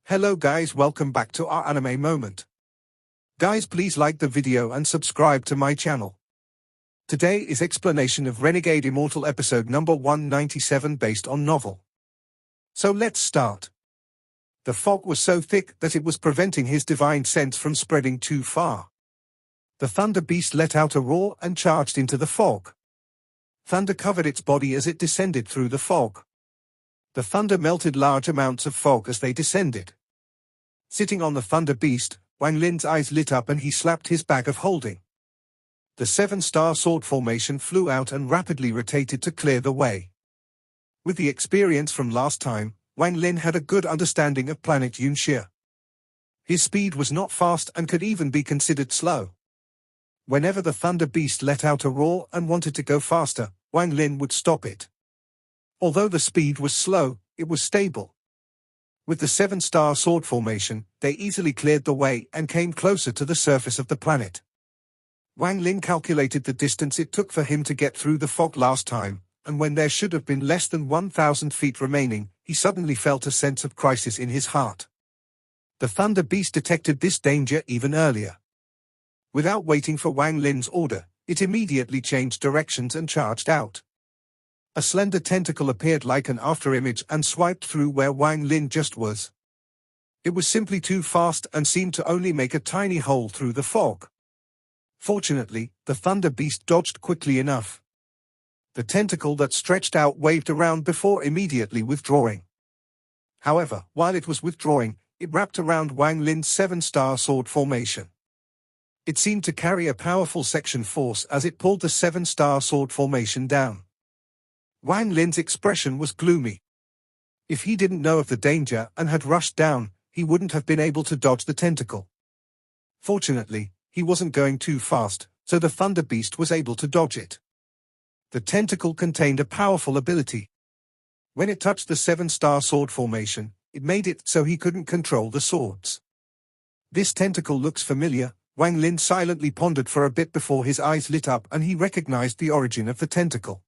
Hello guys, welcome back to our anime moment. Guys, please like the video and subscribe to my channel. Today is explanation of Renegade Immortal episode number 197 based on novel. So let's start. The fog was so thick that it was preventing his divine sense from spreading too far. The thunder beast let out a roar and charged into the fog. Thunder covered its body as it descended through the fog. The thunder melted large amounts of fog as they descended. Sitting on the thunder beast, Wang Lin's eyes lit up and he slapped his bag of holding. The 7-star sword formation flew out and rapidly rotated to clear the way. With the experience from last time, Wang Lin had a good understanding of planet Yunxia. His speed was not fast and could even be considered slow. Whenever the thunder beast let out a roar and wanted to go faster, Wang Lin would stop it. Although the speed was slow, it was stable. With the 7-star sword formation, they easily cleared the way and came closer to the surface of the planet. Wang Lin calculated the distance it took for him to get through the fog last time, and when there should have been less than 1,000 feet remaining, he suddenly felt a sense of crisis in his heart. The thunder beast detected this danger even earlier. Without waiting for Wang Lin's order, it immediately changed directions and charged out. A slender tentacle appeared like an afterimage and swiped through where Wang Lin just was. It was simply too fast and seemed to only make a tiny hole through the fog. Fortunately, the thunder beast dodged quickly enough. The tentacle that stretched out waved around before immediately withdrawing. However, while it was withdrawing, it wrapped around Wang Lin's 7-star sword formation. It seemed to carry a powerful section force as it pulled the 7-star sword formation down. Wang Lin's expression was gloomy. If he didn't know of the danger and had rushed down, he wouldn't have been able to dodge the tentacle. Fortunately, he wasn't going too fast, so the thunder beast was able to dodge it. The tentacle contained a powerful ability. When it touched the 7-star sword formation, it made it so he couldn't control the swords. This tentacle looks familiar. Wang Lin silently pondered for a bit before his eyes lit up and he recognized the origin of the tentacle.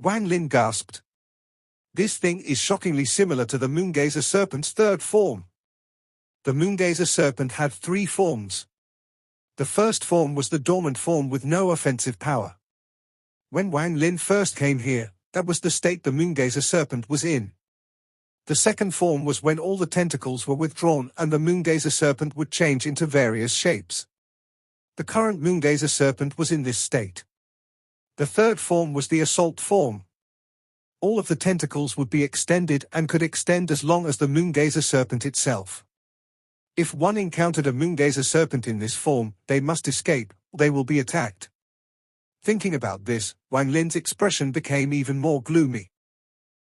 Wang Lin gasped. This thing is shockingly similar to the Moongazer Serpent's third form. The Moongazer Serpent had 3 forms. The first form was the dormant form with no offensive power. When Wang Lin first came here, that was the state the Moongazer Serpent was in. The second form was when all the tentacles were withdrawn and the Moongazer Serpent would change into various shapes. The current Moongazer Serpent was in this state. The third form was the assault form. All of the tentacles would be extended and could extend as long as the Moongazer Serpent itself. If one encountered a Moongazer Serpent in this form, they must escape, or they will be attacked. Thinking about this, Wang Lin's expression became even more gloomy.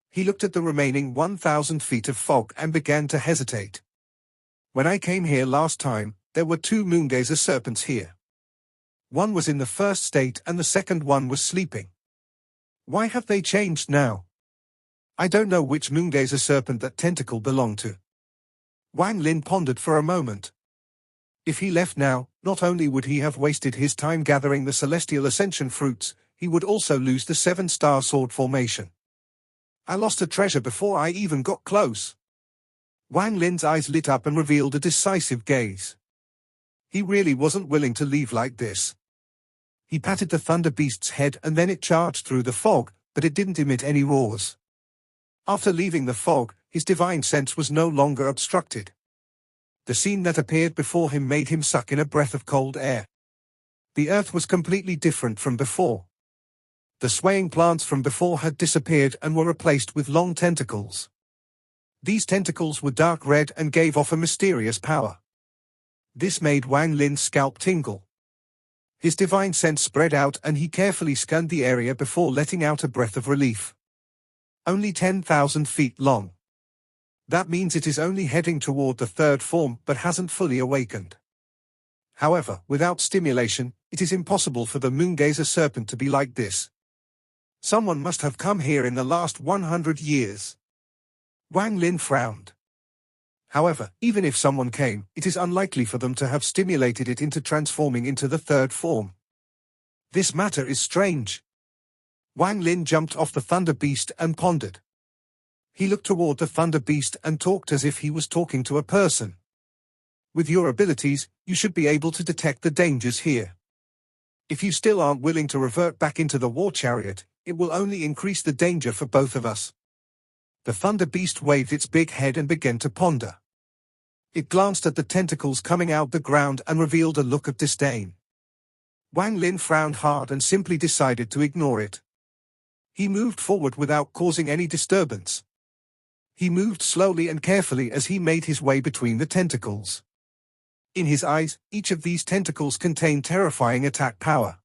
He looked at the remaining 1,000 feet of fog and began to hesitate. When I came here last time, there were 2 Moongazer Serpents here. One was in the first state and the second one was sleeping. Why have they changed now? I don't know which Moongazer Serpent that tentacle belonged to. Wang Lin pondered for a moment. If he left now, not only would he have wasted his time gathering the Celestial Ascension fruits, he would also lose the 7-star sword formation. I lost a treasure before I even got close. Wang Lin's eyes lit up and revealed a decisive gaze. He really wasn't willing to leave like this. He patted the thunder beast's head and then it charged through the fog, but it didn't emit any roars. After leaving the fog, his divine sense was no longer obstructed. The scene that appeared before him made him suck in a breath of cold air. The earth was completely different from before. The swaying plants from before had disappeared and were replaced with long tentacles. These tentacles were dark red and gave off a mysterious power. This made Wang Lin's scalp tingle. His divine sense spread out and he carefully scanned the area before letting out a breath of relief. Only 10,000 feet long. That means it is only heading toward the third form but hasn't fully awakened. However, without stimulation, it is impossible for the Moongazer Serpent to be like this. Someone must have come here in the last 100 years. Wang Lin frowned. However, even if someone came, it is unlikely for them to have stimulated it into transforming into the third form. This matter is strange. Wang Lin jumped off the thunder beast and pondered. He looked toward the Thunder Beast and talked as if he was talking to a person. With your abilities, you should be able to detect the dangers here. If you still aren't willing to revert back into the war chariot, it will only increase the danger for both of us. The Thunder Beast waved its big head and began to ponder. It glanced at the tentacles coming out the ground and revealed a look of disdain. Wang Lin frowned hard and simply decided to ignore it. He moved forward without causing any disturbance. He moved slowly and carefully as he made his way between the tentacles. In his eyes, each of these tentacles contained terrifying attack power.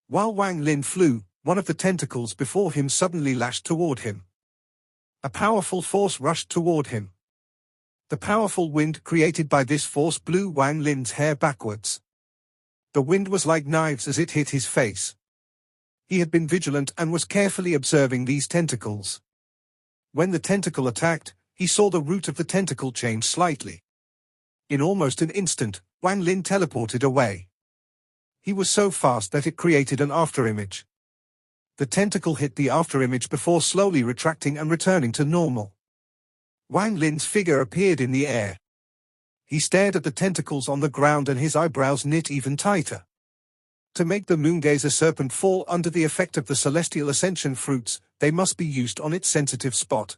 While Wang Lin flew, one of the tentacles before him suddenly lashed toward him. A powerful force rushed toward him. The powerful wind created by this force blew Wang Lin's hair backwards. The wind was like knives as it hit his face. He had been vigilant and was carefully observing these tentacles. When the tentacle attacked, he saw the root of the tentacle change slightly. In almost an instant, Wang Lin teleported away. He was so fast that it created an afterimage. The tentacle hit the afterimage before slowly retracting and returning to normal. Wang Lin's figure appeared in the air. He stared at the tentacles on the ground and his eyebrows knit even tighter. To make the Moongazer serpent fall under the effect of the celestial ascension fruits, they must be used on its sensitive spot.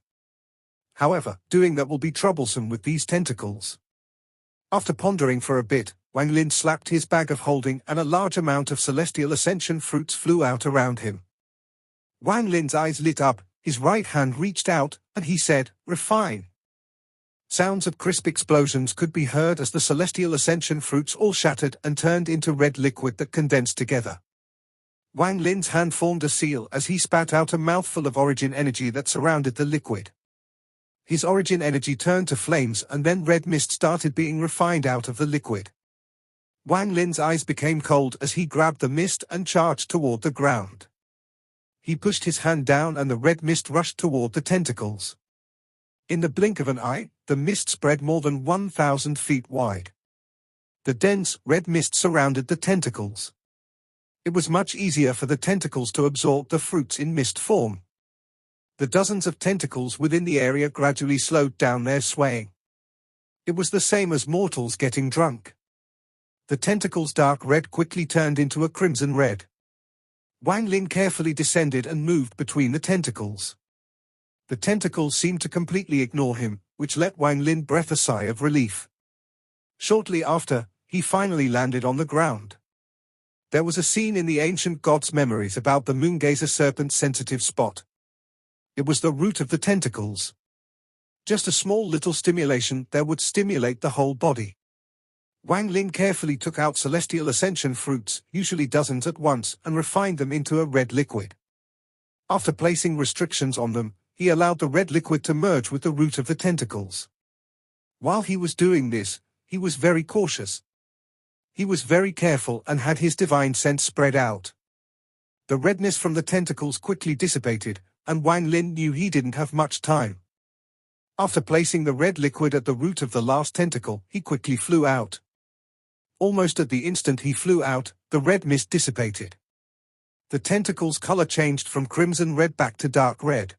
However, doing that will be troublesome with these tentacles. After pondering for a bit, Wang Lin slapped his bag of holding and a large amount of celestial ascension fruits flew out around him. Wang Lin's eyes lit up, his right hand reached out, and he said, "Refine." Sounds of crisp explosions could be heard as the celestial ascension fruits all shattered and turned into red liquid that condensed together. Wang Lin's hand formed a seal as he spat out a mouthful of origin energy that surrounded the liquid. His origin energy turned to flames and then red mist started being refined out of the liquid. Wang Lin's eyes became cold as he grabbed the mist and charged toward the ground. He pushed his hand down and the red mist rushed toward the tentacles. In the blink of an eye, the mist spread more than 1,000 feet wide. The dense, red mist surrounded the tentacles. It was much easier for the tentacles to absorb the fruits in mist form. The dozens of tentacles within the area gradually slowed down their swaying. It was the same as mortals getting drunk. The tentacles' dark red quickly turned into a crimson red. Wang Lin carefully descended and moved between the tentacles. The tentacles seemed to completely ignore him, which let Wang Lin breathe a sigh of relief. Shortly after, he finally landed on the ground. There was a scene in the ancient gods' memories about the Moongazer serpent's sensitive spot. It was the root of the tentacles. Just a small little stimulation there would stimulate the whole body. Wang Lin carefully took out celestial ascension fruits, usually dozens at once, and refined them into a red liquid. After placing restrictions on them, he allowed the red liquid to merge with the root of the tentacles. While he was doing this, he was very cautious. He was very careful and had his divine sense spread out. The redness from the tentacles quickly dissipated, and Wang Lin knew he didn't have much time. After placing the red liquid at the root of the last tentacle, he quickly flew out. Almost at the instant he flew out, the red mist dissipated. The tentacle's color changed from crimson red back to dark red.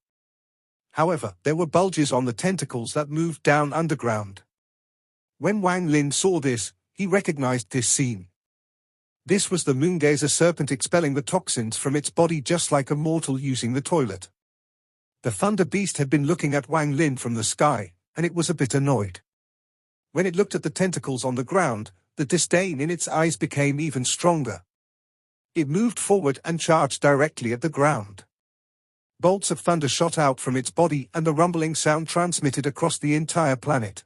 However, there were bulges on the tentacles that moved down underground. When Wang Lin saw this, he recognized this scene. This was the Moongazer serpent expelling the toxins from its body just like a mortal using the toilet. The Thunder Beast had been looking at Wang Lin from the sky, and it was a bit annoyed. When it looked at the tentacles on the ground, the disdain in its eyes became even stronger. It moved forward and charged directly at the ground. Bolts of thunder shot out from its body and the rumbling sound transmitted across the entire planet.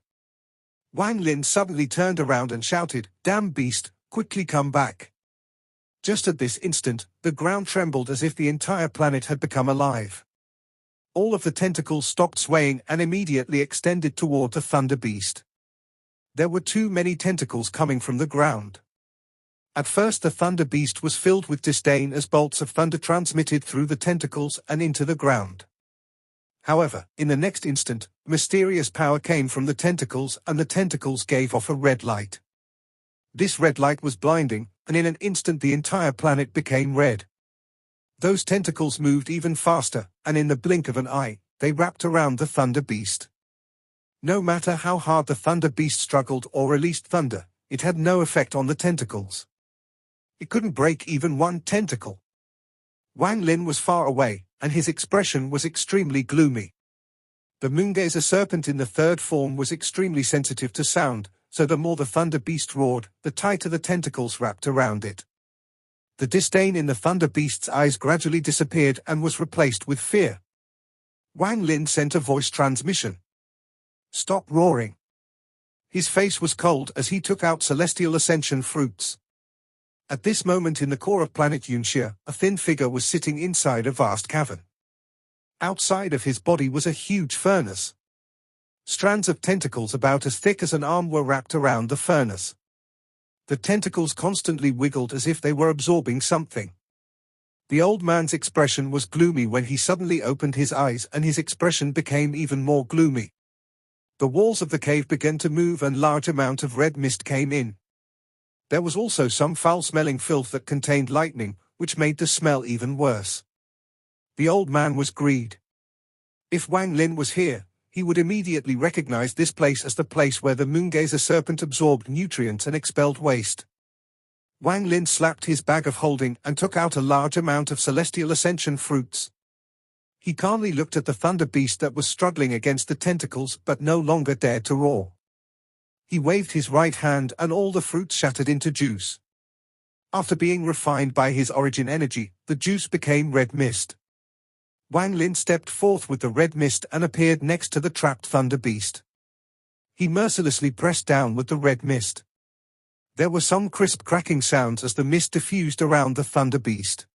Wang Lin suddenly turned around and shouted, "Damn beast, quickly come back." Just at this instant, the ground trembled as if the entire planet had become alive. All of the tentacles stopped swaying and immediately extended toward the Thunder Beast. There were too many tentacles coming from the ground. At first the Thunder Beast was filled with disdain as bolts of thunder transmitted through the tentacles and into the ground. However, in the next instant, mysterious power came from the tentacles and the tentacles gave off a red light. This red light was blinding, and in an instant the entire planet became red. Those tentacles moved even faster, and in the blink of an eye, They wrapped around the Thunder Beast. No matter how hard the Thunder Beast struggled or released thunder, it had no effect on the tentacles. It couldn't break even one tentacle. Wang Lin was far away, and his expression was extremely gloomy. The Moongazer serpent in the third form was extremely sensitive to sound, so the more the Thunder Beast roared, the tighter the tentacles wrapped around it. The disdain in the Thunder Beast's eyes gradually disappeared and was replaced with fear. Wang Lin sent a voice transmission. "Stop roaring." His face was cold as he took out celestial ascension fruits. At this moment in the core of planet Yunxia, a thin figure was sitting inside a vast cavern. Outside of his body was a huge furnace. Strands of tentacles about as thick as an arm were wrapped around the furnace. The tentacles constantly wiggled as if they were absorbing something. The old man's expression was gloomy when he suddenly opened his eyes, and his expression became even more gloomy. The walls of the cave began to move and large amount of red mist came in. There was also some foul-smelling filth that contained lightning, which made the smell even worse. The old man was greed. If Wang Lin was here, he would immediately recognize this place as the place where the Moongazer serpent absorbed nutrients and expelled waste. Wang Lin slapped his bag of holding and took out a large amount of celestial ascension fruits. He calmly looked at the Thunder Beast that was struggling against the tentacles but no longer dared to roar. He waved his right hand and all the fruits shattered into juice. After being refined by his origin energy, the juice became red mist. Wang Lin stepped forth with the red mist and appeared next to the trapped Thunder Beast. He mercilessly pressed down with the red mist. There were some crisp cracking sounds as the mist diffused around the Thunder Beast.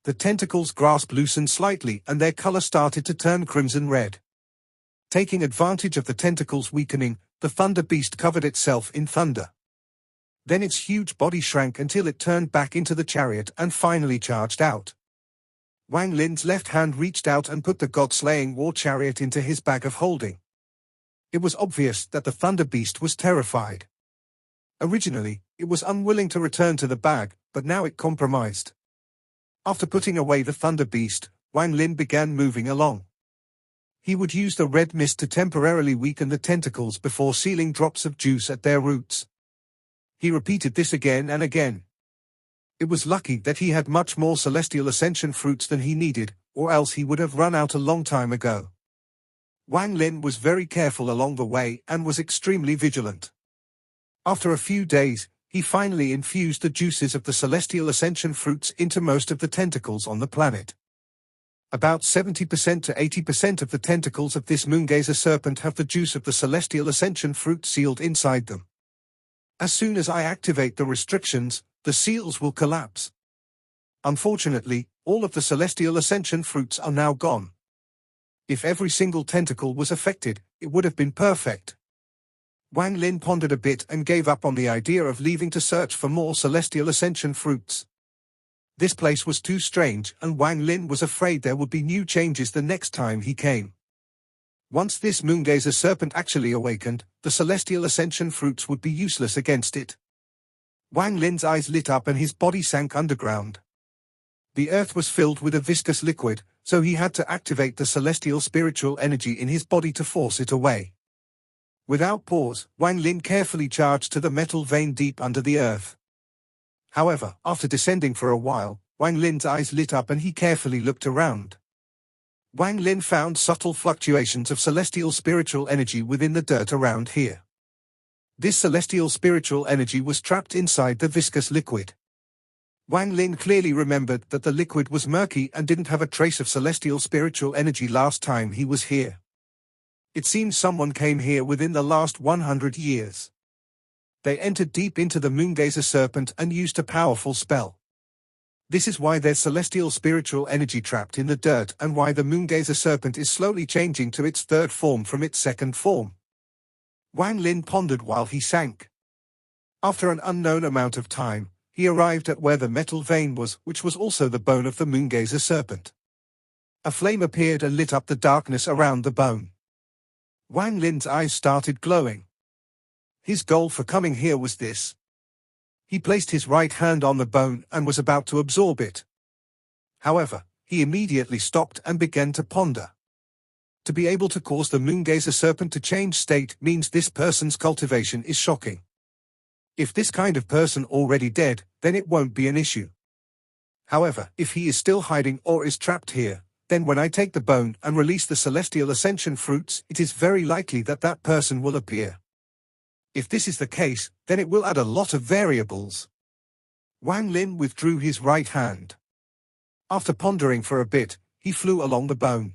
The tentacles' grasp loosened slightly and their color started to turn crimson red. Taking advantage of the tentacles' weakening, the Thunder Beast covered itself in thunder. Then its huge body shrank until it turned back into the chariot and finally charged out. Wang Lin's left hand reached out and put the god-slaying war chariot into his bag of holding. It was obvious that the Thunder Beast was terrified. Originally, it was unwilling to return to the bag, but now it compromised. After putting away the Thunder Beast, Wang Lin began moving along. He would use the red mist to temporarily weaken the tentacles before sealing drops of juice at their roots. He repeated this again and again. It was lucky that he had much more celestial ascension fruits than he needed, or else he would have run out a long time ago. Wang Lin was very careful along the way and was extremely vigilant. After a few days, he finally infused the juices of the celestial ascension fruits into most of the tentacles on the planet. About 70% to 80% of the tentacles of this Moongazer serpent have the juice of the celestial ascension fruit sealed inside them. As soon as I activate the restrictions, the seals will collapse. Unfortunately, all of the celestial ascension fruits are now gone. If every single tentacle was affected, it would have been perfect. Wang Lin pondered a bit and gave up on the idea of leaving to search for more celestial ascension fruits. This place was too strange, and Wang Lin was afraid there would be new changes the next time he came. Once this Moongazer serpent actually awakened, the celestial ascension fruits would be useless against it. Wang Lin's eyes lit up and his body sank underground. The earth was filled with a viscous liquid, so he had to activate the celestial spiritual energy in his body to force it away. Without pause, Wang Lin carefully charged to the metal vein deep under the earth. However, after descending for a while, Wang Lin's eyes lit up and he carefully looked around. Wang Lin found subtle fluctuations of celestial spiritual energy within the dirt around here. This celestial spiritual energy was trapped inside the viscous liquid. Wang Lin clearly remembered that the liquid was murky and didn't have a trace of celestial spiritual energy last time he was here. It seems someone came here within the last 100 years. They entered deep into the Moongazer serpent and used a powerful spell. This is why there's celestial spiritual energy trapped in the dirt and why the Moongazer serpent is slowly changing to its third form from its second form. Wang Lin pondered while he sank. After an unknown amount of time, he arrived at where the metal vein was, which was also the bone of the Moongazer serpent. A flame appeared and lit up the darkness around the bone. Wang Lin's eyes started glowing. His goal for coming here was this. He placed his right hand on the bone and was about to absorb it. However, he immediately stopped and began to ponder. To be able to cause the moongazer serpent to change state means this person's cultivation is shocking. If this kind of person already dead, then it won't be an issue. However, if he is still hiding or is trapped here, then when I take the bone and release the celestial ascension fruits, it is very likely that that person will appear. If this is the case, then it will add a lot of variables. Wang Lin withdrew his right hand. After pondering for a bit, he flew along the bone.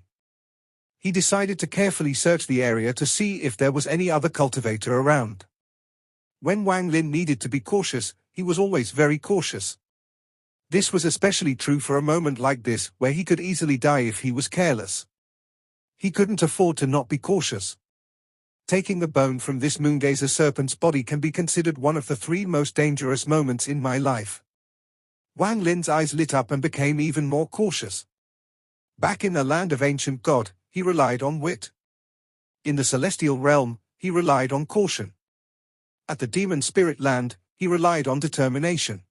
He decided to carefully search the area to see if there was any other cultivator around. When Wang Lin needed to be cautious, he was always very cautious. This was especially true for a moment like this, where he could easily die if he was careless. He couldn't afford to not be cautious. Taking the bone from this moongazer serpent's body can be considered one of the 3 most dangerous moments in my life. Wang Lin's eyes lit up and became even more cautious. Back in the land of ancient God, he relied on wit. In the celestial realm, he relied on caution. At the demon spirit land, he relied on determination.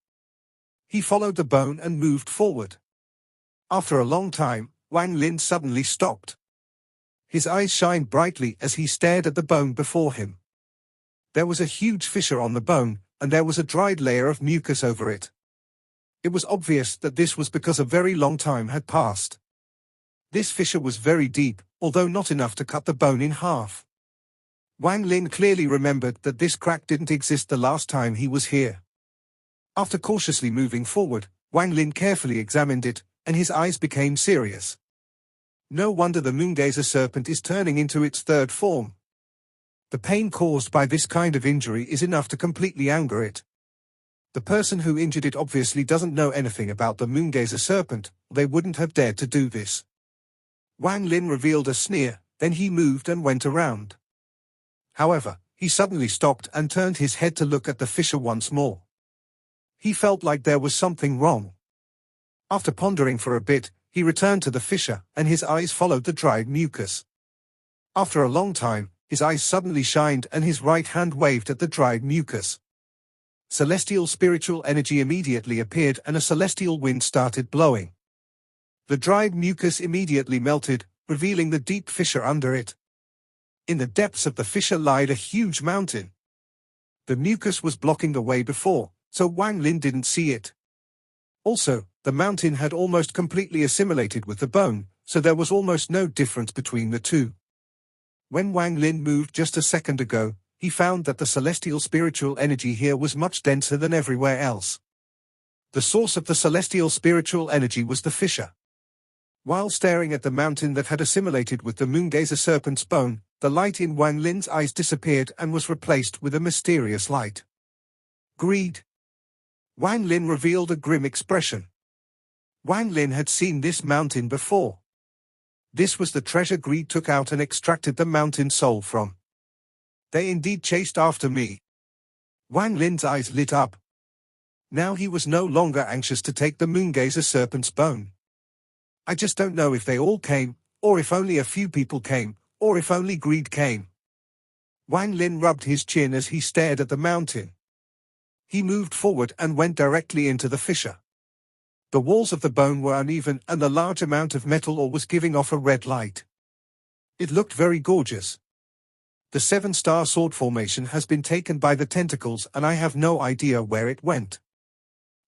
He followed the bone and moved forward. After a long time, Wang Lin suddenly stopped. His eyes shined brightly as he stared at the bone before him. There was a huge fissure on the bone, and there was a dried layer of mucus over it. It was obvious that this was because a very long time had passed. This fissure was very deep, although not enough to cut the bone in half. Wang Lin clearly remembered that this crack didn't exist the last time he was here. After cautiously moving forward, Wang Lin carefully examined it, and his eyes became serious. No wonder the moongazer serpent is turning into its 3rd form. The pain caused by this kind of injury is enough to completely anger it. The person who injured it obviously doesn't know anything about the moongazer serpent, they wouldn't have dared to do this. Wang Lin revealed a sneer, then he moved and went around. However, he suddenly stopped and turned his head to look at the fissure once more. He felt like there was something wrong. After pondering for a bit, he returned to the fissure, and his eyes followed the dried mucus. After a long time, his eyes suddenly shined and his right hand waved at the dried mucus. Celestial spiritual energy immediately appeared and a celestial wind started blowing. The dried mucus immediately melted, revealing the deep fissure under it. In the depths of the fissure lied a huge mountain. The mucus was blocking the way before, so Wang Lin didn't see it. Also, the mountain had almost completely assimilated with the bone, so there was almost no difference between the two. When Wang Lin moved just a second ago, he found that the celestial spiritual energy here was much denser than everywhere else. The source of the celestial spiritual energy was the fissure. While staring at the mountain that had assimilated with the moongazer serpent's bone, the light in Wang Lin's eyes disappeared and was replaced with a mysterious light. Greed. Wang Lin revealed a grim expression. Wang Lin had seen this mountain before. This was the treasure greed took out and extracted the mountain soul from. They indeed chased after me. Wang Lin's eyes lit up. Now he was no longer anxious to take the moongazer serpent's bone. I just don't know if they all came, or if only a few people came, or if only greed came. Wang Lin rubbed his chin as he stared at the mountain. He moved forward and went directly into the fissure. The walls of the bone were uneven and a large amount of metal ore was giving off a red light. It looked very gorgeous. The 7-star sword formation has been taken by the tentacles and I have no idea where it went.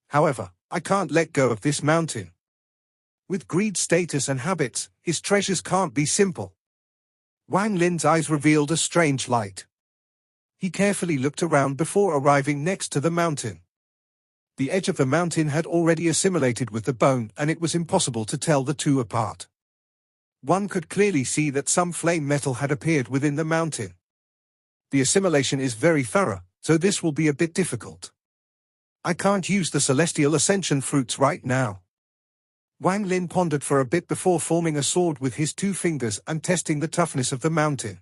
However, I can't let go of this mountain. With greed's status and habits, his treasures can't be simple. Wang Lin's eyes revealed a strange light. He carefully looked around before arriving next to the mountain. The edge of the mountain had already assimilated with the bone and it was impossible to tell the two apart. One could clearly see that some flame metal had appeared within the mountain. The assimilation is very thorough, so this will be a bit difficult. I can't use the celestial ascension fruits right now. Wang Lin pondered for a bit before forming a sword with his 2 fingers and testing the toughness of the mountain.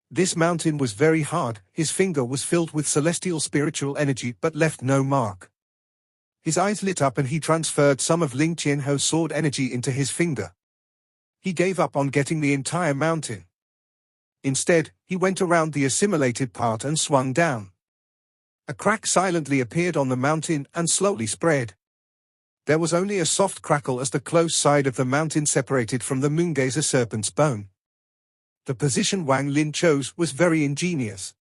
This mountain was very hard, his finger was filled with celestial spiritual energy but left no mark. His eyes lit up and he transferred some of Ling Qianho's sword energy into his finger. He gave up on getting the entire mountain. Instead, he went around the assimilated part and swung down. A crack silently appeared on the mountain and slowly spread. There was only a soft crackle as the close side of the mountain separated from the moongazer serpent's bone. The position Wang Lin chose was very ingenious.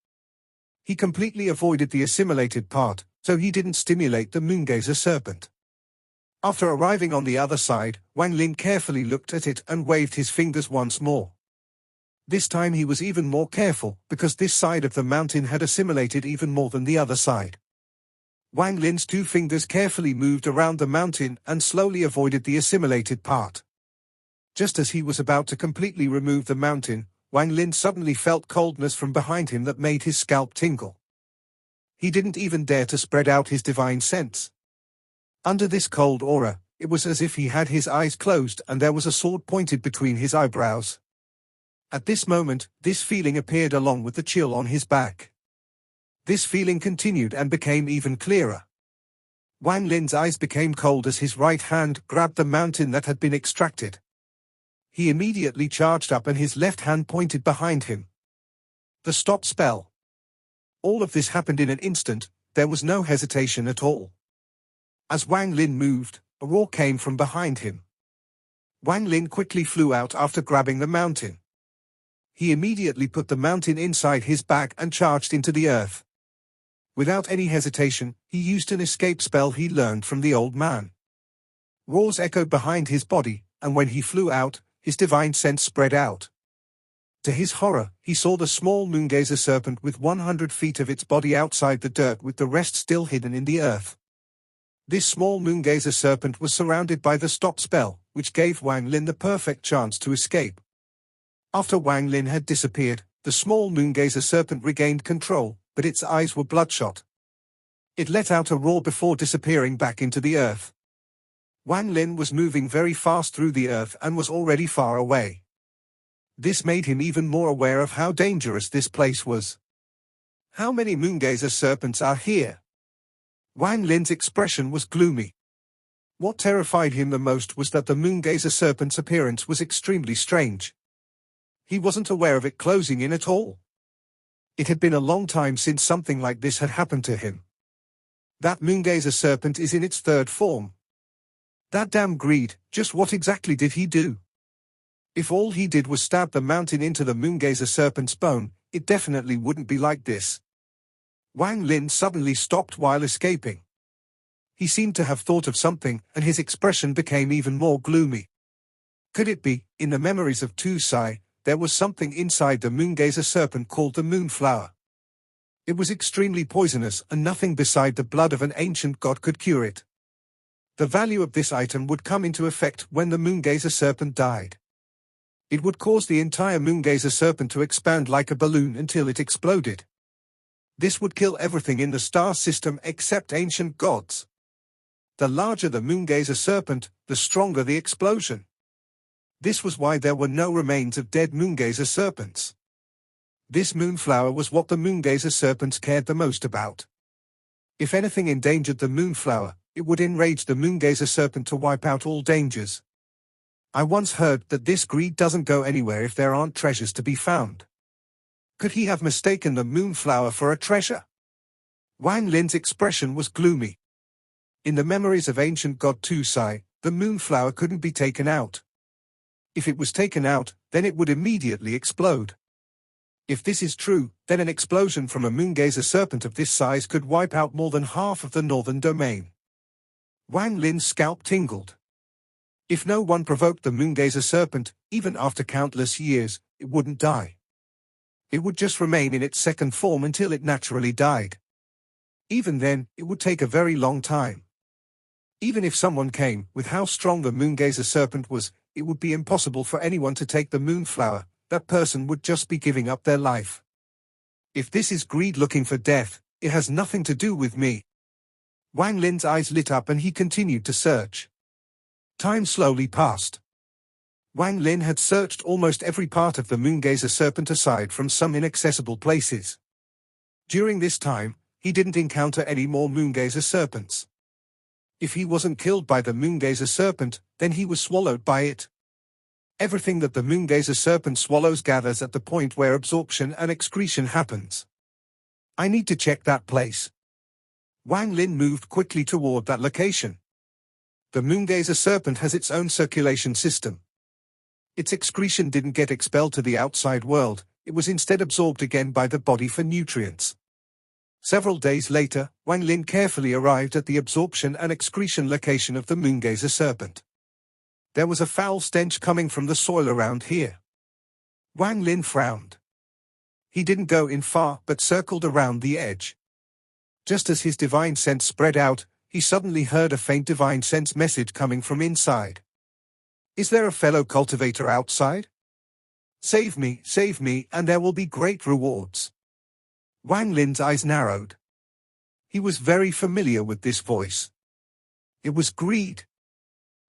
He completely avoided the assimilated part, so he didn't stimulate the moongazer serpent. After arriving on the other side, Wang Lin carefully looked at it and waved his fingers once more. This time he was even more careful, because this side of the mountain had assimilated even more than the other side. Wang Lin's 2 fingers carefully moved around the mountain and slowly avoided the assimilated part. Just as he was about to completely remove the mountain, Wang Lin suddenly felt coldness from behind him that made his scalp tingle. He didn't even dare to spread out his divine sense. Under this cold aura, it was as if he had his eyes closed and there was a sword pointed between his eyebrows. At this moment, this feeling appeared along with the chill on his back. This feeling continued and became even clearer. Wang Lin's eyes became cold as his right hand grabbed the mountain that had been extracted. He immediately charged up and his left hand pointed behind him. The stop spell. All of this happened in an instant, there was no hesitation at all. As Wang Lin moved, a roar came from behind him. Wang Lin quickly flew out after grabbing the mountain. He immediately put the mountain inside his back and charged into the earth. Without any hesitation, he used an escape spell he learned from the old man. Roars echoed behind his body, and when he flew out, his divine sense spread out. To his horror, he saw the small moongazer serpent with 100 feet of its body outside the dirt with the rest still hidden in the earth. This small moongazer serpent was surrounded by the stop spell, which gave Wang Lin the perfect chance to escape. After Wang Lin had disappeared, the small moongazer serpent regained control, but its eyes were bloodshot. It let out a roar before disappearing back into the earth. Wang Lin was moving very fast through the earth and was already far away. This made him even more aware of how dangerous this place was. How many moongazer serpents are here? Wang Lin's expression was gloomy. What terrified him the most was that the moongazer serpent's appearance was extremely strange. He wasn't aware of it closing in at all. It had been a long time since something like this had happened to him. That moongazer serpent is in its 3rd form. That damn greed, just what exactly did he do? If all he did was stab the mountain into the moongazer serpent's bone, it definitely wouldn't be like this. Wang Lin suddenly stopped while escaping. He seemed to have thought of something, and his expression became even more gloomy. Could it be, in the memories of Tu Sai, there was something inside the moongazer serpent called the moonflower? It was extremely poisonous and nothing beside the blood of an ancient god could cure it. The value of this item would come into effect when the moongazer serpent died. It would cause the entire moongazer serpent to expand like a balloon until it exploded. This would kill everything in the star system except ancient gods. The larger the moongazer serpent, the stronger the explosion. This was why there were no remains of dead moongazer serpents. This moonflower was what the moongazer serpents cared the most about. If anything endangered the moonflower, it would enrage the moongazer serpent to wipe out all dangers. I once heard that this greed doesn't go anywhere if there aren't treasures to be found. Could he have mistaken the moonflower for a treasure? Wang Lin's expression was gloomy. In the memories of ancient god Tu Sai, the moonflower couldn't be taken out. If it was taken out, then it would immediately explode. If this is true, then an explosion from a moongazer serpent of this size could wipe out more than half of the northern domain. Wang Lin's scalp tingled. If no one provoked the moongazer serpent, even after countless years, it wouldn't die. It would just remain in its 2nd form until it naturally died. Even then, it would take a very long time. Even if someone came, with how strong the moongazer serpent was, it would be impossible for anyone to take the moonflower. That person would just be giving up their life. If this is greed looking for death, it has nothing to do with me. Wang Lin's eyes lit up and he continued to search. Time slowly passed. Wang Lin had searched almost every part of the moongazer serpent aside from some inaccessible places. During this time, he didn't encounter any more moongazer serpents. If he wasn't killed by the moongazer serpent, then he was swallowed by it. Everything that the moongazer serpent swallows gathers at the point where absorption and excretion happens. I need to check that place. Wang Lin moved quickly toward that location. The moongazer serpent has its own circulation system. Its excretion didn't get expelled to the outside world, it was instead absorbed again by the body for nutrients. Several days later, Wang Lin carefully arrived at the absorption and excretion location of the moongazer serpent. There was a foul stench coming from the soil around here. Wang Lin frowned. He didn't go in far but circled around the edge. Just as his divine sense spread out, he suddenly heard a faint divine sense message coming from inside. Is there a fellow cultivator outside? Save me, and there will be great rewards. Wang Lin's eyes narrowed. He was very familiar with this voice. It was Greed.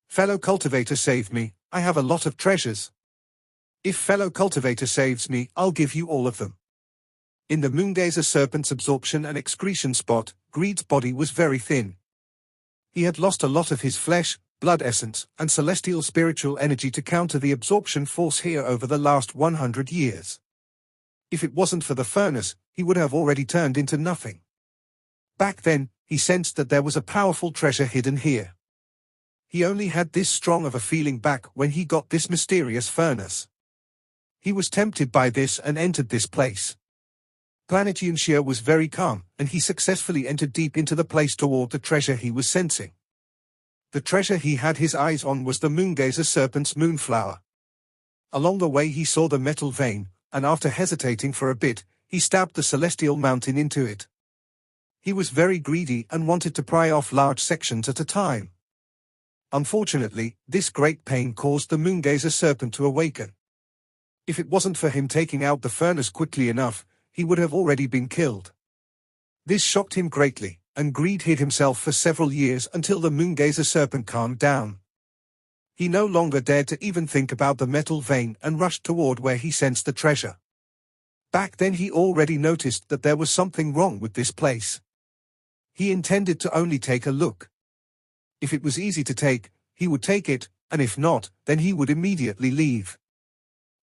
Fellow cultivator, save me, I have a lot of treasures. If fellow cultivator saves me, I'll give you all of them. In the moongazer serpent's absorption and excretion spot, Greed's body was very thin. He had lost a lot of his flesh, blood essence, and celestial spiritual energy to counter the absorption force here over the last 100 years. If it wasn't for the furnace, he would have already turned into nothing. Back then, he sensed that there was a powerful treasure hidden here. He only had this strong of a feeling back when he got this mysterious furnace. He was tempted by this and entered this place. Planet Yunxia was very calm, and he successfully entered deep into the place toward the treasure he was sensing. The treasure he had his eyes on was the moongazer serpent's moonflower. Along the way he saw the metal vein, and after hesitating for a bit, he stabbed the celestial mountain into it. He was very greedy and wanted to pry off large sections at a time. Unfortunately, this great pain caused the moongazer serpent to awaken. If it wasn't for him taking out the furnace quickly enough, he would have already been killed. This shocked him greatly, and Greed hid himself for several years until the moongazer serpent calmed down. He no longer dared to even think about the metal vein and rushed toward where he sensed the treasure. Back then he already noticed that there was something wrong with this place. He intended to only take a look. If it was easy to take, he would take it, and if not, then he would immediately leave.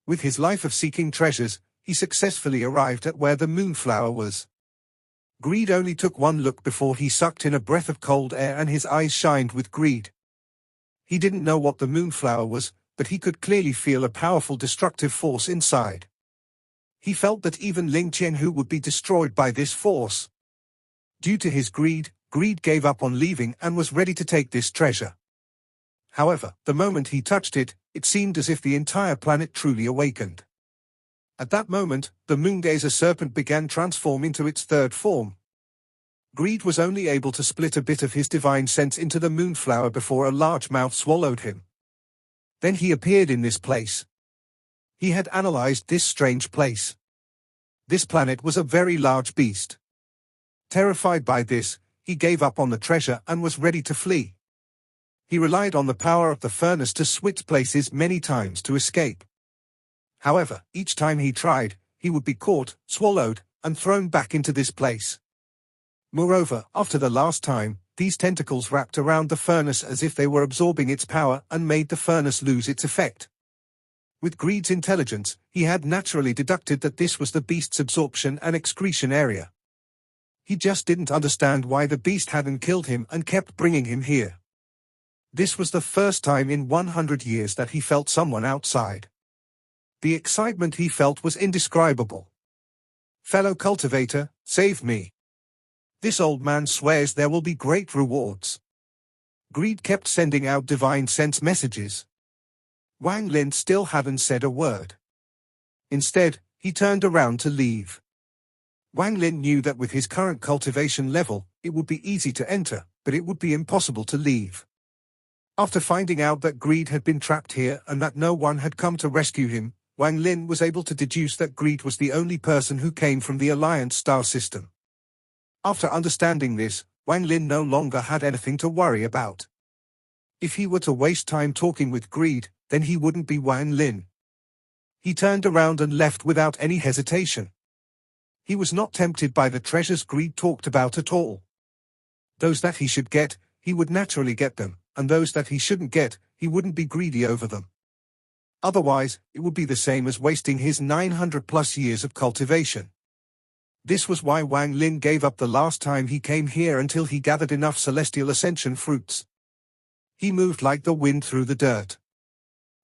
With his life of seeking treasures, he successfully arrived at where the moonflower was. Greed only took one look before he sucked in a breath of cold air and his eyes shined with greed. He didn't know what the moonflower was, but he could clearly feel a powerful destructive force inside. He felt that even Ling Qianhu would be destroyed by this force. Due to his greed, Greed gave up on leaving and was ready to take this treasure. However, the moment he touched it, it seemed as if the entire planet truly awakened. At that moment, the moongazer serpent began transform into its third form. Greed was only able to split a bit of his divine sense into the moonflower before a large mouth swallowed him. Then he appeared in this place. He had analyzed this strange place. This planet was a very large beast. Terrified by this, he gave up on the treasure and was ready to flee. He relied on the power of the furnace to switch places many times to escape. However, each time he tried, he would be caught, swallowed, and thrown back into this place. Moreover, after the last time, these tentacles wrapped around the furnace as if they were absorbing its power and made the furnace lose its effect. With Greed's intelligence, he had naturally deducted that this was the beast's absorption and excretion area. He just didn't understand why the beast hadn't killed him and kept bringing him here. This was the first time in 100 years that he felt someone outside. The excitement he felt was indescribable. Fellow cultivator, save me. This old man swears there will be great rewards. Greed kept sending out divine sense messages. Wang Lin still hadn't said a word. Instead, he turned around to leave. Wang Lin knew that with his current cultivation level, it would be easy to enter, but it would be impossible to leave. After finding out that Greed had been trapped here and that no one had come to rescue him, Wang Lin was able to deduce that Greed was the only person who came from the Alliance star system. After understanding this, Wang Lin no longer had anything to worry about. If he were to waste time talking with Greed, then he wouldn't be Wang Lin. He turned around and left without any hesitation. He was not tempted by the treasures Greed talked about at all. Those that he should get, he would naturally get them, and those that he shouldn't get, he wouldn't be greedy over them. Otherwise, it would be the same as wasting his 900+ years of cultivation. This was why Wang Lin gave up the last time he came here until he gathered enough celestial ascension fruits. He moved like the wind through the dirt.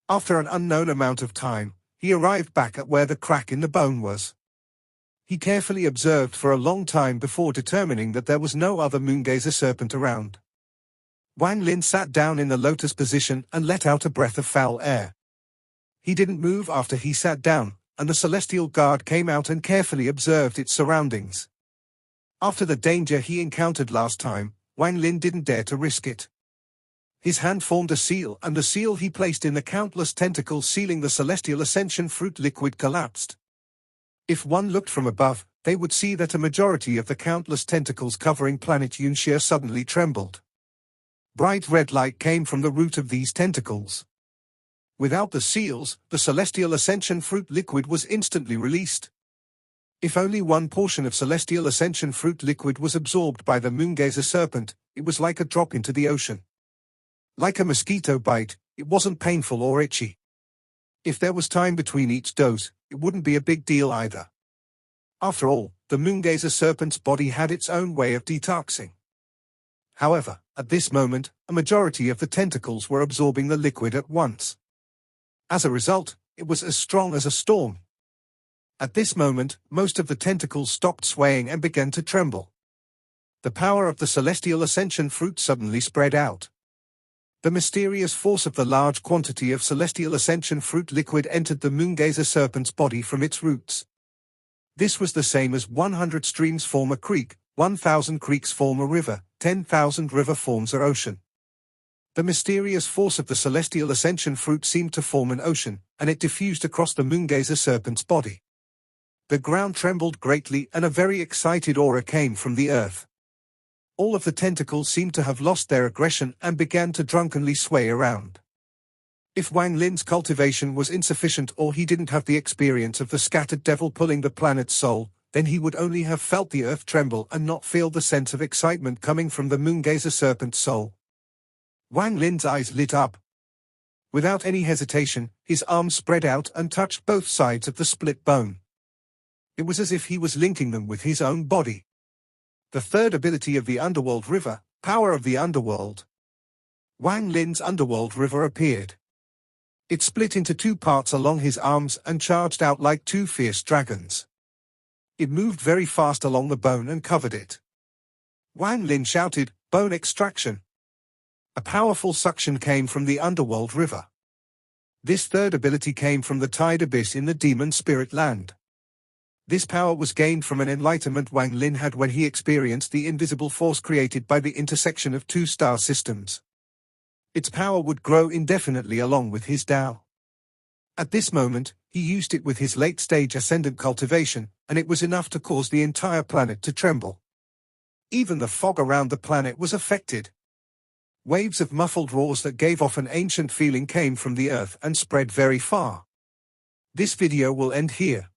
After an unknown amount of time, he arrived back at where the crack in the bone was. He carefully observed for a long time before determining that there was no other moongazer serpent around. Wang Lin sat down in the lotus position and let out a breath of foul air. He didn't move after he sat down, and the celestial guard came out and carefully observed its surroundings. After the danger he encountered last time, Wang Lin didn't dare to risk it. His hand formed a seal, and the seal he placed in the countless tentacles sealing the celestial ascension fruit liquid collapsed. If one looked from above, they would see that a majority of the countless tentacles covering planet Yunxia suddenly trembled. Bright red light came from the root of these tentacles. Without the seals, the celestial ascension fruit liquid was instantly released. If only one portion of celestial ascension fruit liquid was absorbed by the moongazer serpent, it was like a drop into the ocean. Like a mosquito bite, it wasn't painful or itchy. If there was time between each dose, it wouldn't be a big deal either. After all, the moongazer serpent's body had its own way of detoxing. However, at this moment, a majority of the tentacles were absorbing the liquid at once. As a result, it was as strong as a storm. At this moment, most of the tentacles stopped swaying and began to tremble. The power of the celestial ascension fruit suddenly spread out. The mysterious force of the large quantity of celestial ascension fruit liquid entered the moongazer serpent's body from its roots. This was the same as 100 streams form a creek, 1,000 creeks form a river, 10,000 river forms an ocean. The mysterious force of the celestial ascension fruit seemed to form an ocean, and it diffused across the moongazer serpent's body. The ground trembled greatly and a very excited aura came from the earth. All of the tentacles seemed to have lost their aggression and began to drunkenly sway around. If Wang Lin's cultivation was insufficient or he didn't have the experience of the scattered devil pulling the planet's soul, then he would only have felt the earth tremble and not feel the sense of excitement coming from the moongazer serpent's soul. Wang Lin's eyes lit up. Without any hesitation, his arms spread out and touched both sides of the split bone. It was as if he was linking them with his own body. The third ability of the Underworld River, Power of the Underworld. Wang Lin's Underworld River appeared. It split into two parts along his arms and charged out like two fierce dragons. It moved very fast along the bone and covered it. Wang Lin shouted, "Bone extraction!" A powerful suction came from the Underworld River. This third ability came from the Tide Abyss in the Demon Spirit Land. This power was gained from an enlightenment Wang Lin had when he experienced the invisible force created by the intersection of two star systems. Its power would grow indefinitely along with his Tao. At this moment, he used it with his late-stage ascendant cultivation, and it was enough to cause the entire planet to tremble. Even the fog around the planet was affected. Waves of muffled roars that gave off an ancient feeling came from the earth and spread very far. This video will end here.